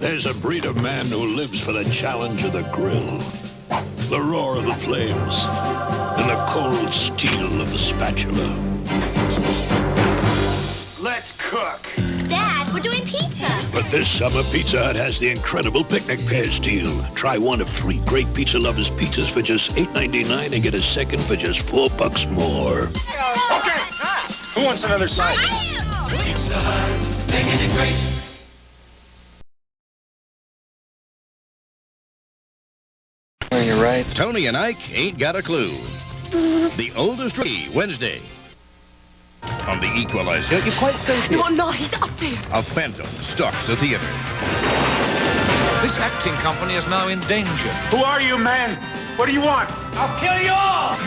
There's a breed of man who lives for the challenge of the grill, the roar of the flames, and the cold steel of the spatula. Let's cook. Dad, we're doing pizza. But this summer, Pizza Hut has the incredible picnic pairs deal. Try one of 3 great Pizza Lovers pizzas for just $8.99 and get a second for just $4 more. Okay, who wants another side? Pizza Hut, making it great. You're right. Tony and Ike ain't got a clue. The oldest rookie, Wednesday. On the Equalizer, You're quite safe here. No, I'm not. He's up there. a phantom stalks the theater. This acting company is now in danger. Who are you, man? What do you want? I'll kill you all!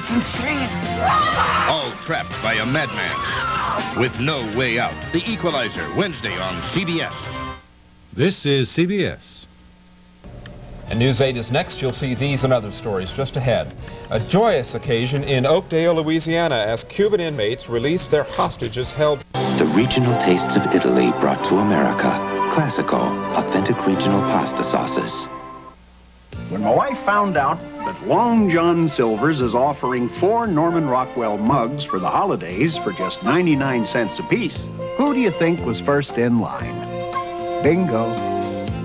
All trapped by a madman with no way out. The Equalizer, Wednesday on CBS. This is CBS. And News 8 is next. You'll see these and other stories just ahead. A joyous occasion in Oakdale, Louisiana, as Cuban inmates released their hostages held. The regional tastes of Italy brought to America. Classico, authentic regional pasta sauces. When my wife found out that Long John Silver's is offering 4 Norman Rockwell mugs for the holidays for just 99 cents apiece, who do you think was first in line? Bingo.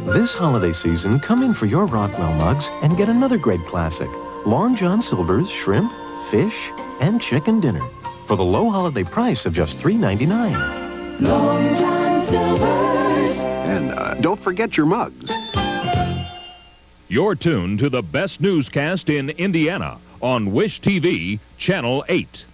This holiday season, come in for your Rockwell mugs and get another great classic. Long John Silver's shrimp, fish, and chicken dinner for the low holiday price of just $3.99. Long John Silver's. And don't forget your mugs. You're tuned to the best newscast in Indiana on Wish TV, Channel 8.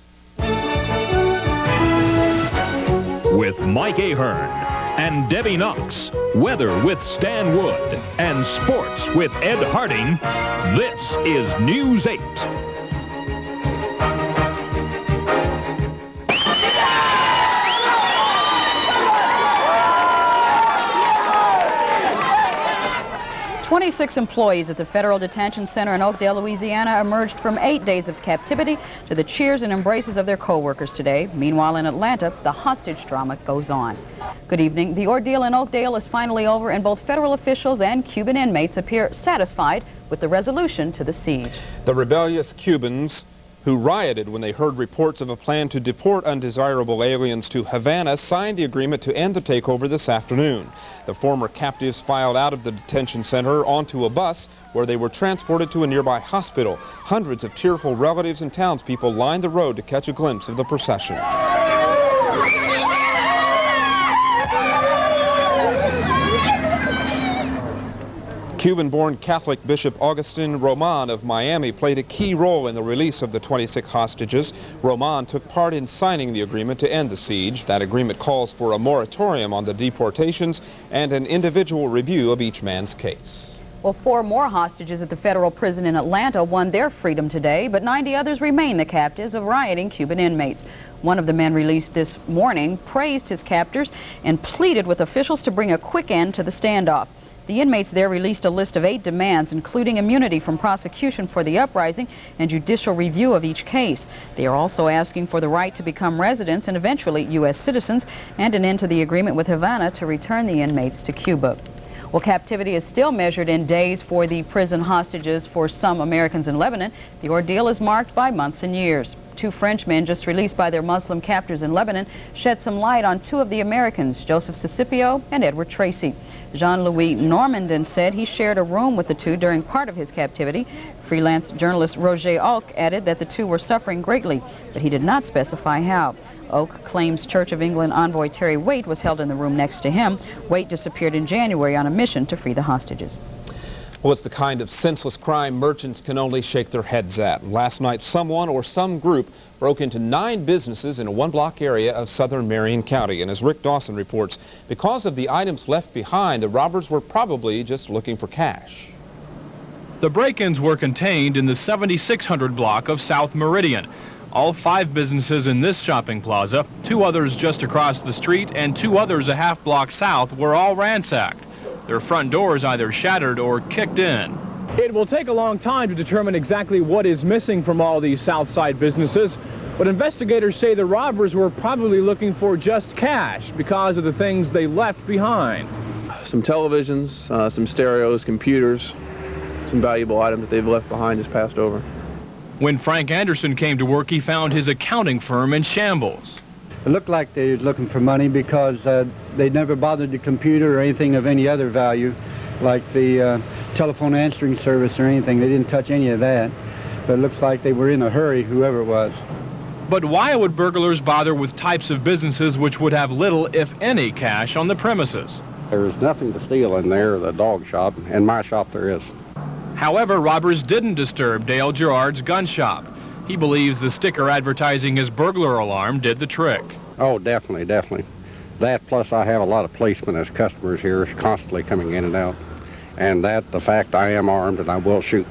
With Mike Ahern and Debbie Knox, weather with Stan Wood, and sports with Ed Harding, this is News 8. "26 employees at the Federal Detention Center in Oakdale, Louisiana emerged from 8 days of captivity to the cheers and embraces of their co-workers today. Meanwhile, in Atlanta, the hostage drama goes on. Good evening. The ordeal in Oakdale is finally over, and both federal officials and Cuban inmates appear satisfied with the resolution to the siege. The rebellious Cubans who rioted when they heard reports of a plan to deport undesirable aliens to Havana signed the agreement to end the takeover this afternoon. The former captives filed out of the detention center onto a bus where they were transported to a nearby hospital. Hundreds of tearful relatives and townspeople lined the road to catch a glimpse of the procession. Cuban-born Catholic Bishop Augustin Roman of Miami played a key role in the release of the 26 hostages. Roman took part in signing the agreement to end the siege. That agreement calls for a moratorium on the deportations and an individual review of each man's case. Well, 4 more hostages at the federal prison in Atlanta won their freedom today, but 90 others remain the captives of rioting Cuban inmates. One of the men released this morning praised his captors and pleaded with officials to bring a quick end to the standoff. The inmates there released a list of 8 demands, including immunity from prosecution for the uprising and judicial review of each case. They are also asking for the right to become residents and eventually U.S. citizens, and an end to the agreement with Havana to return the inmates to Cuba. Well, captivity is still measured in days for the prison hostages for some Americans in Lebanon. The ordeal is marked by months and years. 2 Frenchmen just released by their Muslim captors in Lebanon shed some light on 2 of the Americans, Joseph Sicipio and Edward Tracy. Jean-Louis Normandin said he shared a room with the 2 during part of his captivity. Freelance journalist Roger Auck added that the 2 were suffering greatly, but he did not specify how. Auck claims Church of England envoy Terry Waite was held in the room next to him. Waite disappeared in January on a mission to free the hostages. Well, it's the kind of senseless crime merchants can only shake their heads at. Last night, someone or some group broke into 9 businesses in a 1-block area of southern Marion County. And as Rick Dawson reports, because of the items left behind, the robbers were probably just looking for cash. The break-ins were contained in the 7600 block of South Meridian. All 5 businesses in this shopping plaza, 2 others just across the street, and 2 others a half-block south were all ransacked. Their front doors either shattered or kicked in. It will take a long time to determine exactly what is missing from all these South Side businesses, but investigators say the robbers were probably looking for just cash because of the things they left behind. some televisions, some stereos, computers, some valuable items that they've left behind just passed over. When Frank Anderson came to work, he found his accounting firm in shambles. It looked like they were looking for money because they never bothered the computer or anything of any other value, like the telephone answering service or anything. They didn't touch any of that. But it looks like they were in a hurry, whoever it was. But why would burglars bother with types of businesses which would have little, if any, cash on the premises? There is nothing to steal in there, the dog shop. In my shop there is. However, robbers didn't disturb Dale Gerard's gun shop. He believes the sticker advertising his burglar alarm did the trick. Oh, definitely, definitely. That plus I have a lot of policemen as customers here constantly coming in and out. And that, the fact I am armed and I will shoot.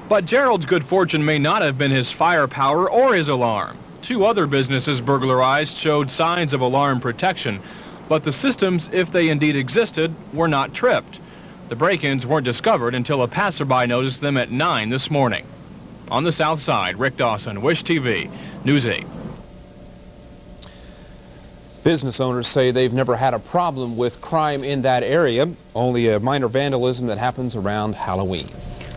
But Gerald's good fortune may not have been his firepower or his alarm. 2 other businesses burglarized showed signs of alarm protection, but the systems, if they indeed existed, were not tripped. The break-ins weren't discovered until a passerby noticed them at 9 this morning. On the south side, Rick Dawson, Wish TV, News 8. Business owners say they've never had a problem with crime in that area, only a minor vandalism that happens around Halloween.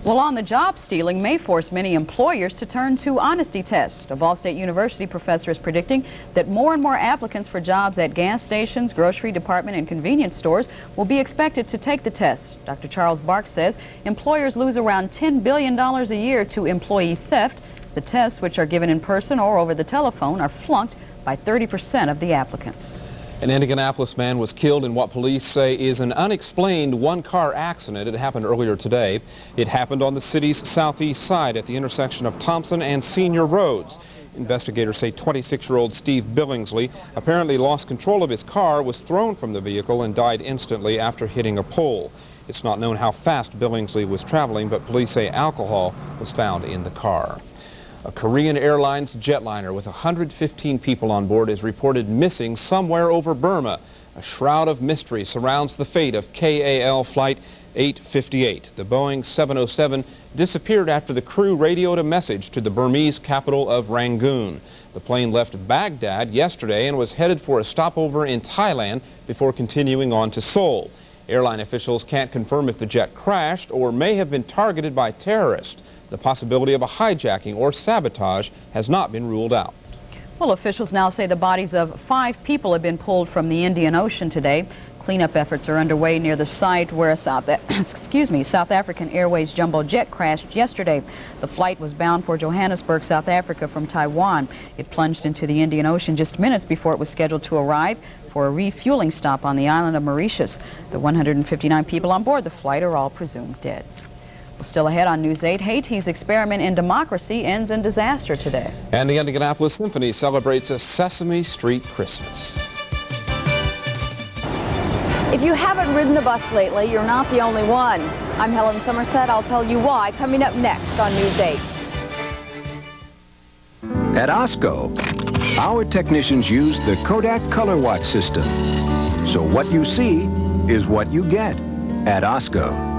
Well, on-the-job stealing may force many employers to turn to honesty tests. A Ball State University professor is predicting that more and more applicants for jobs at gas stations, grocery department, and convenience stores will be expected to take the test. Dr. Charles Barks says employers lose around $10 billion a year to employee theft. The tests, which are given in person or over the telephone, are flunked by 30% of the applicants. An Indianapolis man was killed in what police say is an unexplained one-car accident. It happened earlier today. It happened on the city's southeast side at the intersection of Thompson and Senior Roads. Investigators say 26-year-old Steve Billingsley apparently lost control of his car, was thrown from the vehicle, and died instantly after hitting a pole. It's not known how fast Billingsley was traveling, but police say alcohol was found in the car. A Korean Airlines jetliner with 115 people on board is reported missing somewhere over Burma. A shroud of mystery surrounds the fate of KAL Flight 858. The Boeing 707 disappeared after the crew radioed a message to the Burmese capital of Rangoon. The plane left Baghdad yesterday and was headed for a stopover in Thailand before continuing on to Seoul. Airline officials can't confirm if the jet crashed or may have been targeted by terrorists. The possibility of a hijacking or sabotage has not been ruled out. Well, officials now say the bodies of 5 people have been pulled from the Indian Ocean today. Cleanup efforts are underway near the site where a South African Airways jumbo jet crashed yesterday. The flight was bound for Johannesburg, South Africa from Taiwan. It plunged into the Indian Ocean just minutes before it was scheduled to arrive for a refueling stop on the island of Mauritius. The 159 people on board the flight are all presumed dead. Still ahead on News 8, Haiti's experiment in democracy ends in disaster today. And the Indianapolis Symphony celebrates a Sesame Street Christmas. If you haven't ridden the bus lately, you're not the only one. I'm Helen Somerset. I'll tell you why coming up next on News 8. At Osco, our technicians use the Kodak Color Watch system. So what you see is what you get at Osco.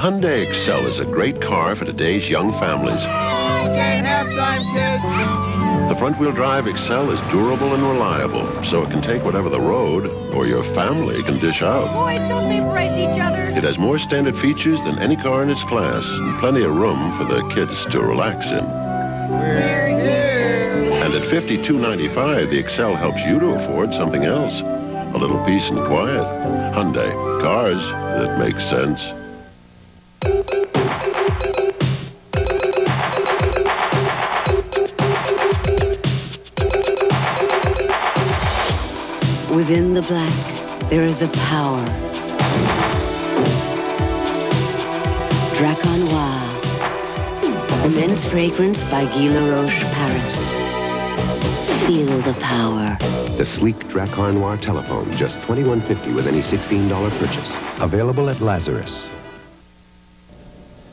Hyundai Excel is a great car for today's young families. Okay, halftime, kids. The front-wheel drive Excel is durable and reliable, so it can take whatever the road or your family can dish out. Boys, don't vaporize each other. It has more standard features than any car in its class and plenty of room for the kids to relax in. We're here. And at $52.95, the Excel helps you to afford something else. A little peace and quiet. Hyundai. Cars that make sense. Within the black, there is a power. Drac Noir, the men's fragrance by Guy Laroche Paris. Feel the power. The sleek Drac Noir telephone, just $21.50 with any $16 purchase. Available at Lazarus.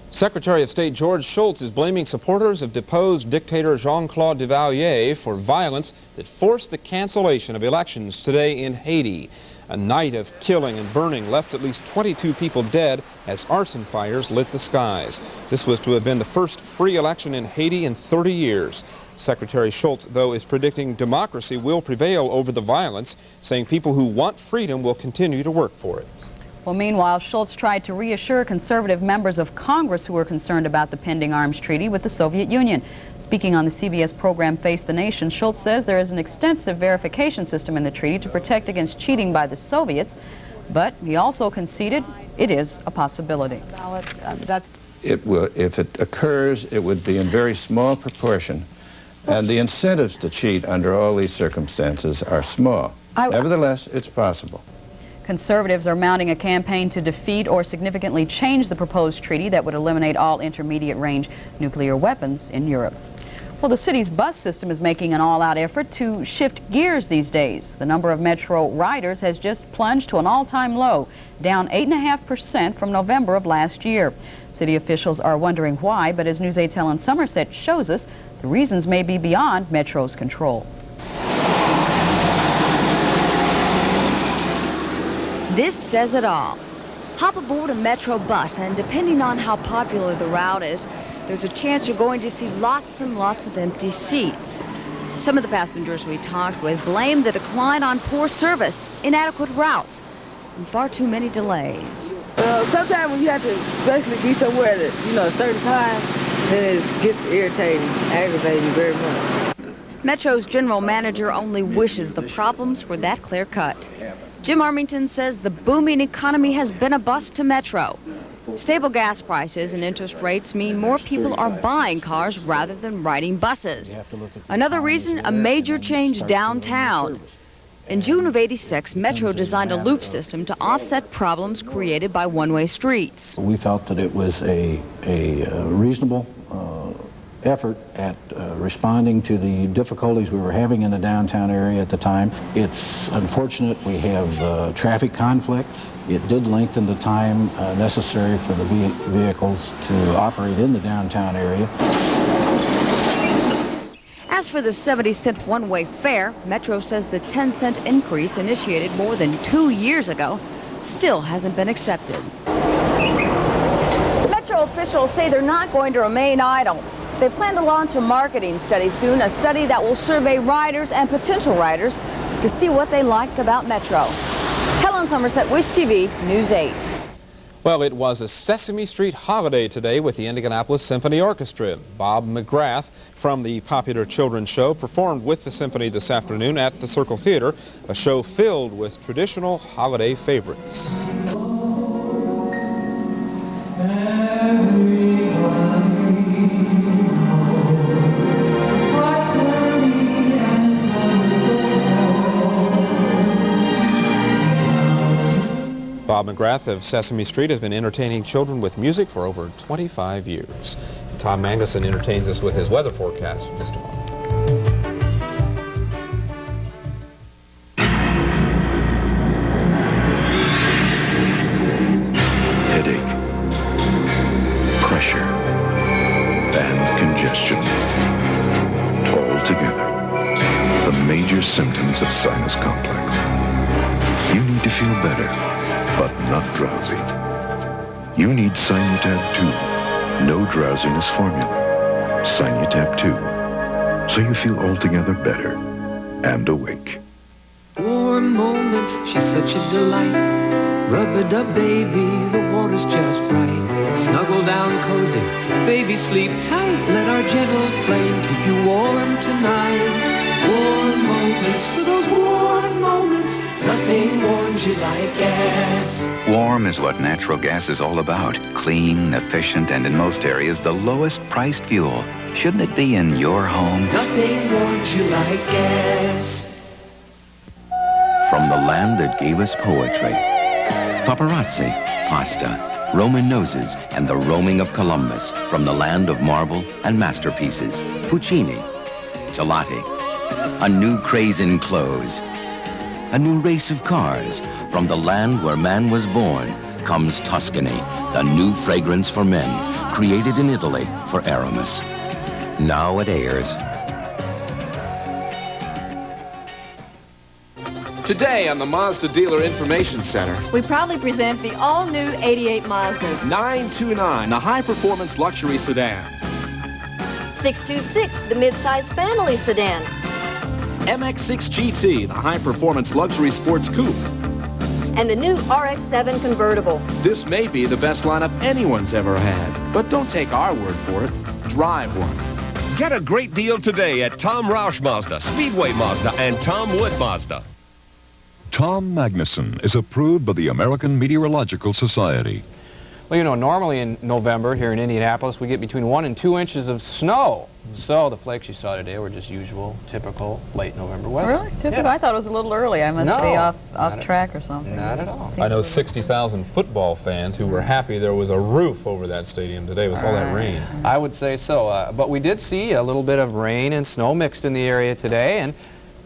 Secretary of State George Shultz is blaming supporters of deposed dictator Jean-Claude Duvalier for violence that forced the cancellation of elections today in Haiti. A night of killing and burning left at least 22 people dead as arson fires lit the skies. This was to have been the first free election in Haiti in 30 years. Secretary Shultz, though, is predicting democracy will prevail over the violence, saying people who want freedom will continue to work for it. Well, meanwhile, Schultz tried to reassure conservative members of Congress who were concerned about the pending arms treaty with the Soviet Union. Speaking on the CBS program Face the Nation, Schultz says there is an extensive verification system in the treaty to protect against cheating by the Soviets, but he also conceded it is a possibility. It will, if it occurs, it would be in very small proportion, and the incentives to cheat under all these circumstances are small. Nevertheless, it's possible. Conservatives are mounting a campaign to defeat or significantly change the proposed treaty that would eliminate all intermediate-range nuclear weapons in Europe. Well, the city's bus system is making an all-out effort to shift gears these days. The number of Metro riders has just plunged to an all-time low, down 8.5% from November of last year. City officials are wondering why, but as News 8's Helen Somerset shows us, the reasons may be beyond Metro's control. This says it all. Hop aboard a Metro bus, and depending on how popular the route is, there's a chance you're going to see lots and lots of empty seats. Some of the passengers we talked with blame the decline on poor service, inadequate routes, and far too many delays. Sometimes when you have to especially be somewhere at a certain time, then it gets irritating, aggravating very much. Metro's general manager only wishes the problems were that clear-cut. Jim Armington says the booming economy has been a bust to Metro. Stable gas prices and interest rates mean more people are buying cars rather than riding buses. Another reason, a major change downtown. In June of '86, Metro designed a loop system to offset problems created by one-way streets. We felt that it was a reasonable effort at responding to the difficulties we were having in the downtown area at the time. It's unfortunate we have traffic conflicts. It did lengthen the time necessary for the vehicles to operate in the downtown area. As for the 70-cent one-way fare, Metro says the 10-cent increase initiated more than 2 years ago still hasn't been accepted. Metro officials say they're not going to remain idle. They plan to launch a marketing study soon, a study that will survey riders and potential riders to see what they like about Metro. Helen Somerset, Wish TV, News 8. Well, it was a Sesame Street holiday today with the Indianapolis Symphony Orchestra. Bob McGrath from the popular children's show performed with the symphony this afternoon at the Circle Theater, a show filled with traditional holiday favorites. Bob McGrath of Sesame Street has been entertaining children with music for over 25 years. Tom Magnuson entertains us with his weather forecast in just a moment. Headache, pressure, and congestion. All together, the major symptoms of sinus complex. You need to feel better, but not drowsy. You need Sinutab 2. No drowsiness formula. Sinutab 2. So you feel altogether better and awake. Warm moments, she's such a delight. Rub-a-dub, baby, the water's just right. Snuggle down cozy, baby, sleep tight. Let our gentle flame keep you warm tonight. Warm moments, for those warm moments. Nothing warms you like gas. Warm is what natural gas is all about. Clean, efficient, and in most areas, the lowest priced fuel. Shouldn't it be in your home? Nothing warms you like gas. From the land that gave us poetry, paparazzi, pasta, Roman noses, and the roaming of Columbus. From the land of marble and masterpieces, Puccini, gelati, a new craze in clothes, a new race of cars. From the land where man was born comes Tuscany, the new fragrance for men, created in Italy for Aramis. Now it airs. Today on the Mazda Dealer Information Center, we proudly present the all-new 88 Mazdas. 929, the high-performance luxury sedan. 626, the mid-size family sedan. MX-6 GT, the high-performance luxury sports coupe. and the new RX-7 convertible. This may be the best lineup anyone's ever had, but don't take our word for it. Drive one. Get a great deal today at Tom Roush Mazda, Speedway Mazda, and Tom Wood Mazda. Tom Magnuson is approved by the American Meteorological Society. Well, you know, normally in November here in Indianapolis, we get between 1 and 2 inches of snow. So the flakes you saw today were just usual, typical late November weather. Really? Typical? Yeah. I thought it was a little early. I must be off track or something. Not at all. I know 60,000 football fans who were happy there was a roof over that stadium today with all that rain. I would say so. But we did see a little bit of rain and snow mixed in the area today, and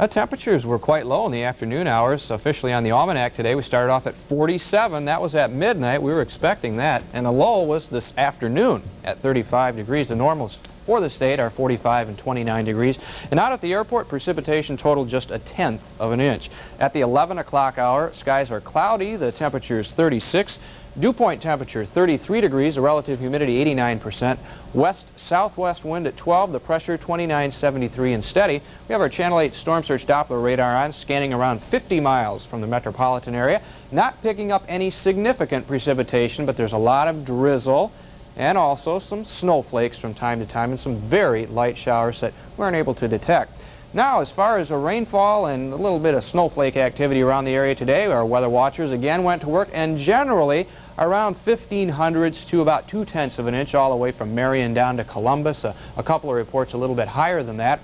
temperatures were quite low in the afternoon hours. Officially on the almanac today, we started off at 47. That was at midnight. We were expecting that. And the low was this afternoon at 35 degrees. The normals for the state are 45 and 29 degrees. And out at the airport, precipitation totaled just 1/10 of an inch. At the 11 o'clock hour, skies are cloudy. The temperature is 36. Dew point temperature 33 degrees, the relative humidity 89%, west-southwest wind at 12, the pressure 2973 and steady. We have our Channel 8 Storm Search Doppler radar on, scanning around 50 miles from the metropolitan area. Not picking up any significant precipitation, but there's a lot of drizzle and also some snowflakes from time to time and some very light showers that we weren't able to detect. Now, as far as a rainfall and a little bit of snowflake activity around the area today, our weather watchers again went to work, and generally around 1,500s to about 2/10 of an inch all the way from Marion down to Columbus. A couple of reports a little bit higher than that.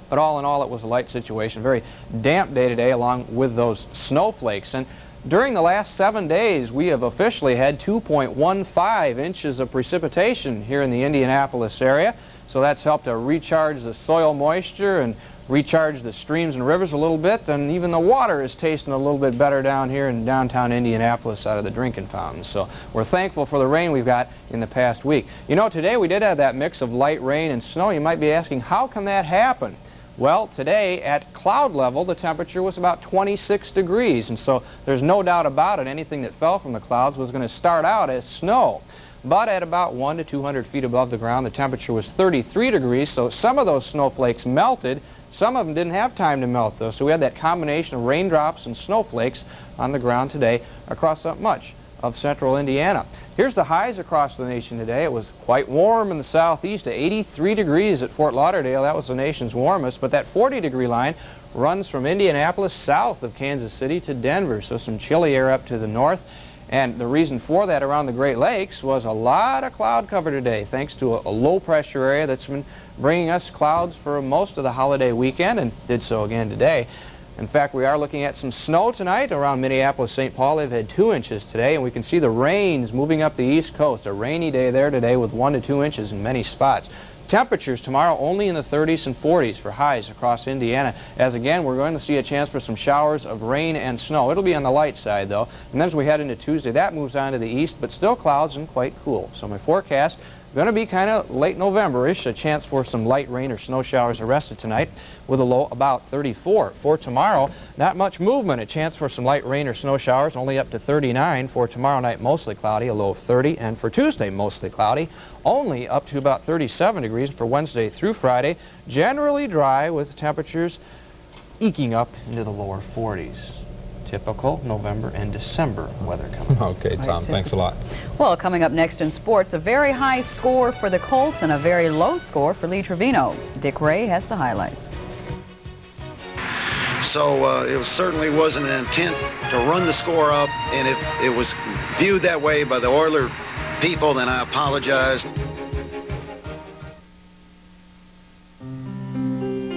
But all in all, it was a light situation. Very damp day today along with those snowflakes. And during the last 7 days, we have officially had 2.15 inches of precipitation here in the Indianapolis area. So that's helped to recharge the soil moisture and recharge the streams and rivers a little bit, and even the water is tasting a little bit better down here in downtown Indianapolis out of the drinking fountains. So we're thankful for the rain we've got in the past week. You know, today we did have that mix of light rain and snow. You might be asking, how can that happen? Well, today at cloud level, the temperature was about 26 degrees, and so there's no doubt about it. Anything that fell from the clouds was going to start out as snow. But at about 1 to 200 feet above the ground, the temperature was 33 degrees, so some of those snowflakes melted. Some of them didn't have time to melt, though, so we had that combination of raindrops and snowflakes on the ground today across much of central Indiana. Here's the highs across the nation today. It was quite warm in the southeast, at 83 degrees at Fort Lauderdale. That was the nation's warmest, but that 40-degree line runs from Indianapolis south of Kansas City to Denver, so some chilly air up to the north. And the reason for that around the Great Lakes was a lot of cloud cover today, thanks to a low-pressure area that's been bringing us clouds for most of the holiday weekend, and did so again today. In fact, we are looking at some snow tonight around Minneapolis, St. Paul. They've had 2 inches today, and we can see the rains moving up the east coast. A rainy day there today with 1 to 2 inches in many spots. Temperatures tomorrow only in the 30s and 40s for highs across Indiana, as again we're going to see a chance for some showers of rain and snow. It'll be on the light side though, and then as we head into Tuesday, that moves on to the east, but still clouds and quite cool. So my forecast, going to be kind of late November-ish, a chance for some light rain or snow showers the rest of tonight with a low about 34. For tomorrow, not much movement, a chance for some light rain or snow showers, only up to 39. For tomorrow night, mostly cloudy, a low of 30. And for Tuesday, mostly cloudy, only up to about 37 degrees. For Wednesday through Friday, generally dry with temperatures eking up into the lower 40s. Typical November and December weather coming. Okay, Tom, thanks a lot. Well, coming up next in sports, a very high score for the Colts and a very low score for Lee Trevino. Dick Rea has the highlights. So it certainly wasn't an intent to run the score up, and if it was viewed that way by the Oiler people, then I apologize.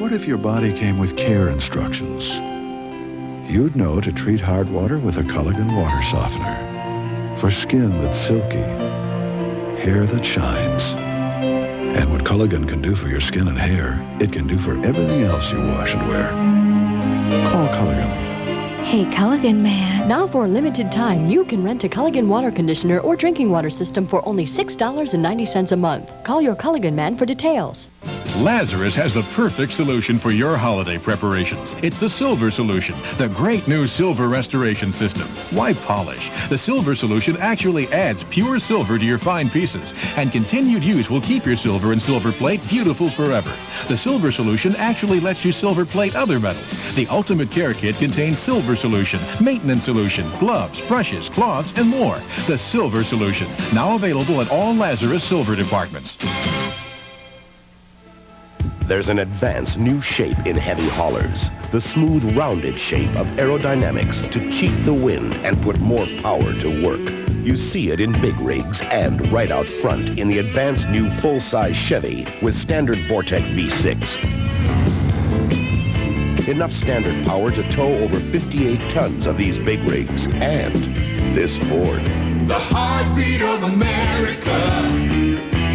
What if your body came with care instructions? You'd know to treat hard water with a Culligan water softener. For skin that's silky, hair that shines. And what Culligan can do for your skin and hair, it can do for everything else you wash and wear. Call Culligan. Hey, Culligan man. Now for a limited time, you can rent a Culligan water conditioner or drinking water system for only $6.90 a month. Call your Culligan man for details. Lazarus has the perfect solution for your holiday preparations. It's the Silver Solution, the great new silver restoration system. Why polish? The Silver Solution actually adds pure silver to your fine pieces, and continued use will keep your silver and silver plate beautiful forever. The Silver Solution actually lets you silver plate other metals. The Ultimate Care Kit contains Silver Solution, Maintenance Solution, gloves, brushes, cloths, and more. The Silver Solution, now available at all Lazarus Silver departments. There's an advanced new shape in heavy haulers. The smooth, rounded shape of aerodynamics to cheat the wind and put more power to work. You see it in big rigs and right out front in the advanced new full-size Chevy with standard Vortec V6. Enough standard power to tow over 58 tons of these big rigs. And this Ford. The heartbeat of America.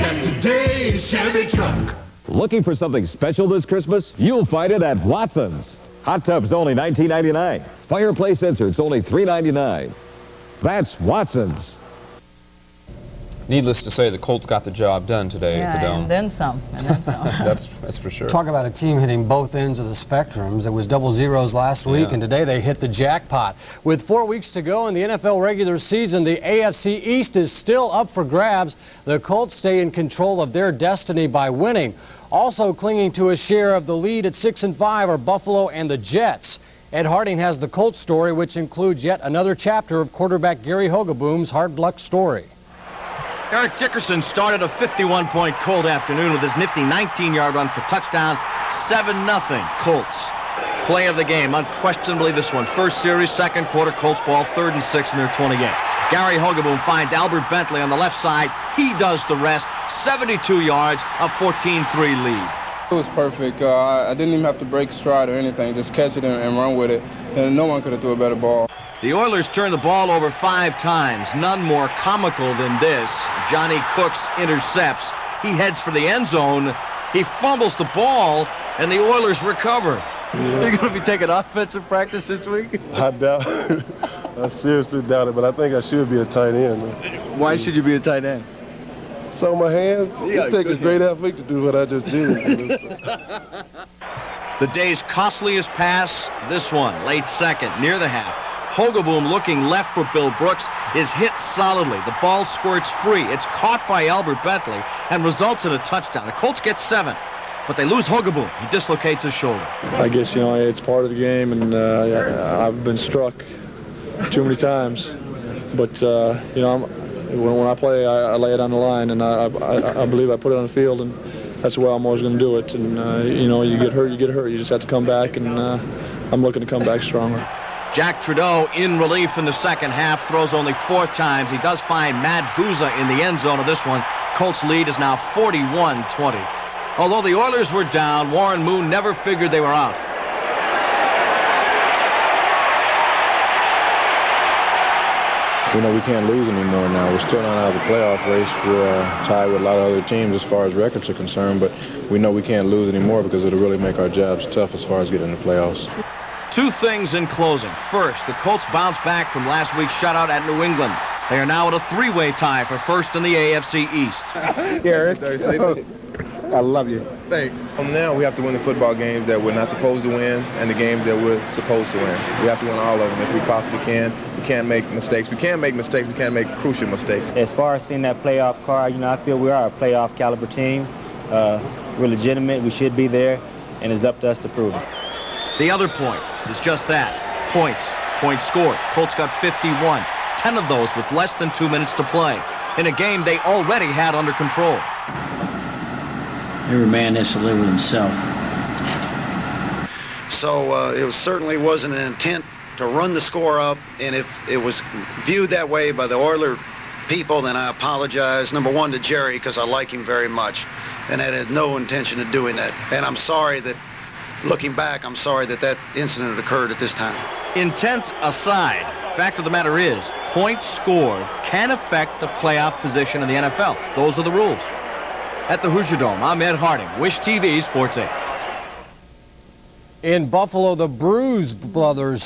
That's today's Chevy truck. Looking for something special this Christmas? You'll find it at Watson's. Hot tub's only $19.99. Fireplace inserts only $3.99. That's Watson's. Needless to say, the Colts got the job done today at the Dome. And then some, and then some. That's for sure. Talk about a team hitting both ends of the spectrums. It was double zeros last week, and today they hit the jackpot. With 4 weeks to go in the NFL regular season, the AFC East is still up for grabs. The Colts stay in control of their destiny by winning. Also clinging to a share of the lead at 6-5 are Buffalo and the Jets. Ed Harding has the Colts story, which includes yet another chapter of quarterback Gary Hogaboom's hard luck story. Eric Dickerson started a 51-point cold afternoon with his nifty 19-yard run for touchdown. 7-0 Colts. Play of the game, unquestionably this one. First series, second quarter, Colts ball, 3rd and 6 in their 20 game. Gary Hogaboom finds Albert Bentley on the left side. He does the rest. 72 yards, a 14-3 lead. It was perfect. I didn't even have to break stride or anything. Just catch it and run with it. And no one could have threw a better ball. The Oilers turned the ball over 5 times. None more comical than this. Johnny Cooks intercepts. He heads for the end zone. He fumbles the ball, and the Oilers recover. Yeah. You're going to be taking offensive practice this week? I doubt it. I seriously doubt it, but I think I should be a tight end. Why should you be a tight end? So my hands, it takes a great athlete to do what I just did. The day's costliest pass, this one, late second, near the half. Hogaboom looking left for Bill Brooks is hit solidly. The ball squirts free. It's caught by Albert Bentley and results in a touchdown. The Colts get 7, but they lose Hogaboom. He dislocates his shoulder. I guess, it's part of the game, and I've been struck too many times. But, when I play, I lay it on the line, and I believe I put it on the field, and that's the way I'm always going to do it. And, you get hurt, you get hurt. You just have to come back, and I'm looking to come back stronger. Jack Trudeau in relief in the second half, throws only 4 times. He does find Matt Booza in the end zone of this one. Colts lead is now 41-20. Although the Oilers were down, Warren Moon never figured they were out. We can't lose anymore now. We're still not out of the playoff race. We're tied with a lot of other teams as far as records are concerned, but we know we can't lose anymore because it'll really make our jobs tough as far as getting in the playoffs. 2 things in closing. First, the Colts bounce back from last week's shutout at New England. They are now at a 3-way tie for first in the AFC East. Garrett, I love you. Thanks. Now we have to win the football games that we're not supposed to win and the games that we're supposed to win. We have to win all of them if we possibly can. We can't make mistakes. We can't make mistakes. We can't make crucial mistakes. As far as seeing that playoff card, I feel we are a playoff caliber team. We're legitimate. We should be there, and it's up to us to prove it. The other point is just that. Points scored. Colts got 51. 10 of those with less than 2 minutes to play in a game they already had under control. Every man has to live with himself. So it certainly wasn't an intent to run the score up, and if it was viewed that way by the Oiler people, then I apologize, number one, to Jerry, because I like him very much, and I had no intention of doing that. And I'm sorry that, looking back, I'm sorry that that incident occurred at this time. Intent aside, fact of the matter is, points scored can affect the playoff position in the NFL. Those are the rules. At the Hoosier Dome, I'm Ed Harding, Wish TV Sports 8. In Buffalo, the Bruise brothers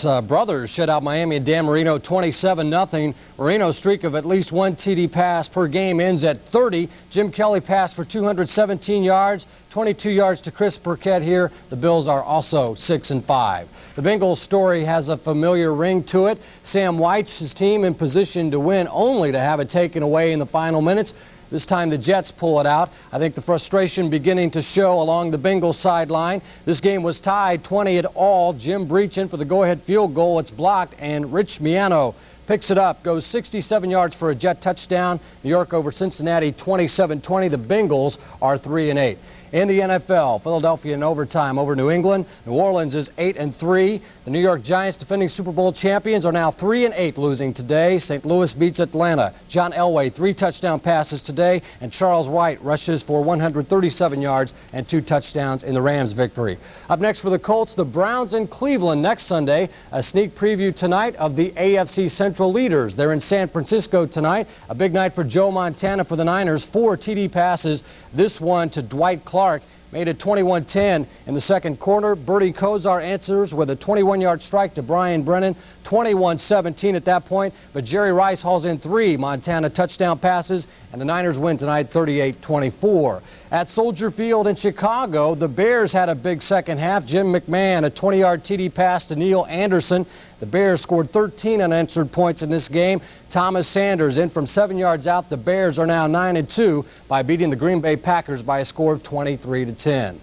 shut out Miami and Dan Marino 27-0. Marino's streak of at least one TD pass per game ends at 30. Jim Kelly passed for 217 yards, 22 yards to Chris Burkett here. The Bills are also 6-5. The Bengals story has a familiar ring to it. Sam White's team in position to win, only to have it taken away in the final minutes. This time the Jets pull it out. I think the frustration beginning to show along the Bengals sideline. This game was tied 20-all. Jim Breachin for the go-ahead field goal. It's blocked, and Rich Miano picks it up, goes 67 yards for a Jet touchdown. New York over Cincinnati 27-20. The Bengals are 3-8. In the NFL, Philadelphia in overtime over New England. New Orleans is 8-3. The New York Giants, defending Super Bowl champions, are now 3-8, losing today. St. Louis beats Atlanta. John Elway, 3 touchdown passes today, and Charles White rushes for 137 yards and 2 touchdowns in the Rams' victory. Up next for the Colts, the Browns in Cleveland next Sunday. A sneak preview tonight of the AFC Central leaders. They're in San Francisco tonight. A big night for Joe Montana for the Niners. 4 TD passes. This one to Dwight Clark. Made it 21-10 in the second quarter. Bertie Kosar answers with a 21-yard strike to Brian Brennan. 21-17 at that point. But Jerry Rice hauls in 3 Montana touchdown passes, and the Niners win tonight 38-24. At Soldier Field in Chicago, the Bears had a big second half. Jim McMahon, a 20-yard TD pass to Neil Anderson. The Bears scored 13 unanswered points in this game. Thomas Sanders in from 7 yards out. The Bears are now 9-2 by beating the Green Bay Packers by a score of 23-10.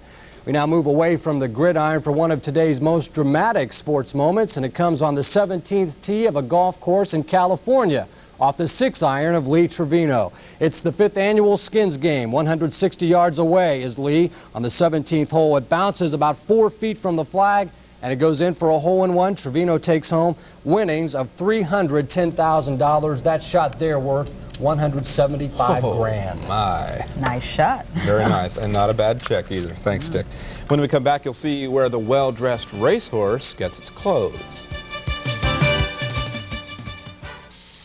We now move away from the gridiron for one of today's most dramatic sports moments, and it comes on the 17th tee of a golf course in California, off the 6-iron of Lee Trevino. It's the 5th annual Skins game. 160 yards away is Lee on the 17th hole. It bounces about 4 feet from the flag, and it goes in for a hole-in-one. Trevino takes home winnings of $310,000. That shot there worth $175 grand. My. Nice shot. Very nice, and not a bad check either. Thanks, Dick. When we come back, you'll see where the well-dressed racehorse gets its clothes.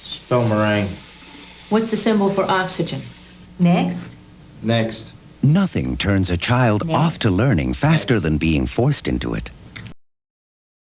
Spell meringue. What's the symbol for oxygen? Next? Next. Nothing turns a child off to learning faster than being forced into it.